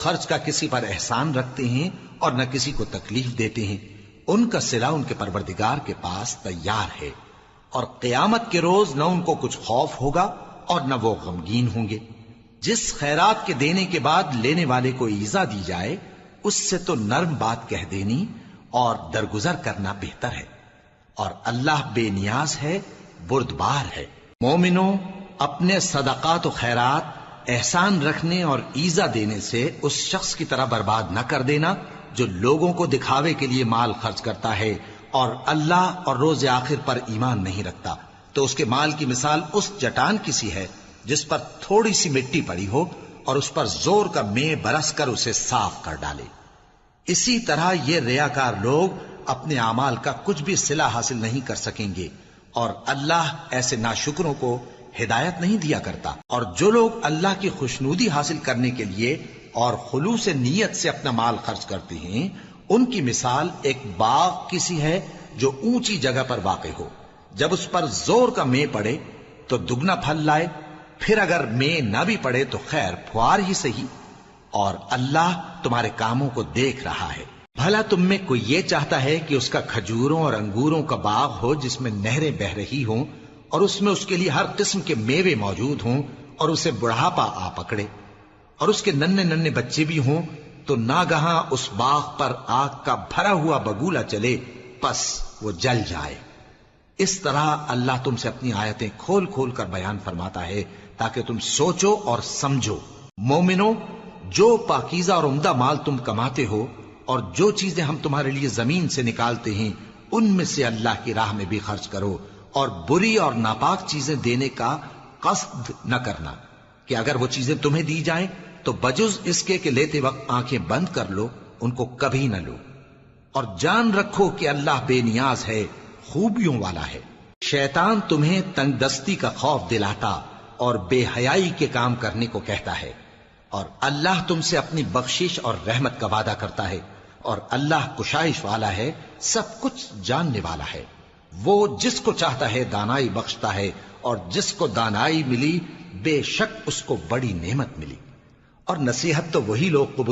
خرچ کا کسی پر احسان رکھتے ہیں اور نہ کسی کو تکلیف دیتے ہیں، ان کا صلہ ان کے پروردگار کے پاس تیار ہے، اور قیامت کے روز نہ ان کو کچھ خوف ہوگا اور نہ وہ غمگین ہوں گے۔ جس خیرات کے دینے کے بعد لینے والے کو ایذا دی جائے، اس سے تو نرم بات کہہ دینی اور درگزر کرنا بہتر ہے، اور اللہ بے نیاز ہے، بردبار ہے۔ مومنوں، اپنے صدقات و خیرات احسان رکھنے اور ایذا دینے سے اس شخص کی طرح برباد نہ کر دینا جو لوگوں کو دکھاوے کے لیے مال خرچ کرتا ہے اور اللہ اور روز آخر پر ایمان نہیں رکھتا، تو اس کے مال کی مثال اس چٹان کی سی ہے جس پر تھوڑی سی مٹی پڑی ہو اور اس پر زور کا مے برس کر اسے صاف کر ڈالے۔ اسی طرح یہ ریاکار لوگ اپنے اعمال کا کچھ بھی صلہ حاصل نہیں کر سکیں گے، اور اللہ ایسے ناشکروں کو ہدایت نہیں دیا کرتا۔ اور جو لوگ اللہ کی خوشنودی حاصل کرنے کے لیے اور خلوص نیت سے اپنا مال خرچ کرتے ہیں، ان کی مثال ایک باغ کی سی ہے جو اونچی جگہ پر واقع ہو، جب اس پر زور کا مے پڑے تو دگنا پھل لائے، پھر اگر مے نہ بھی پڑے تو خیر پھوار ہی صحیح، اور اللہ تمہارے کاموں کو دیکھ رہا ہے۔ بھلا تم میں کوئی یہ چاہتا ہے کہ اس کا کھجوروں اور انگوروں کا باغ ہو جس میں نہریں بہ رہی ہوں اور اس میں اس کے لیے ہر قسم کے میوے موجود ہوں، اور اسے بڑھاپا آ پکڑے اور اس کے ننھے ننھے بچے بھی ہوں، تو ناگہاں اس باغ پر آگ کا بھرا ہوا بگولا چلے، پس وہ جل جائے۔ اس طرح اللہ تم سے اپنی آیتیں کھول کھول کر بیان فرماتا ہے تاکہ تم سوچو اور سمجھو۔ مومنو، جو پاکیزہ اور عمدہ مال تم کماتے ہو اور جو چیزیں ہم تمہارے لیے زمین سے نکالتے ہیں، ان میں سے اللہ کی راہ میں بھی خرچ کرو، اور بری اور ناپاک چیزیں دینے کا قصد نہ کرنا کہ اگر وہ چیزیں تمہیں دی جائیں تو بجز اس کے کہ لیتے وقت آنکھیں بند کر لو، ان کو کبھی نہ لو، اور جان رکھو کہ اللہ بے نیاز ہے، خوبیوں والا ہے۔ شیطان تمہیں تنگ دستی کا خوف دلاتا اور بے حیائی کے کام کرنے کو کہتا ہے، اور اللہ تم سے اپنی بخشش اور رحمت کا وعدہ کرتا ہے، اور اللہ کشائش والا ہے، سب کچھ جاننے والا ہے۔ وہ جس کو چاہتا ہے دانائی بخشتا ہے، اور جس کو دانائی ملی بے شک اس کو بڑی نعمت ملی، اور نصیحت تو وہی لوگ قبول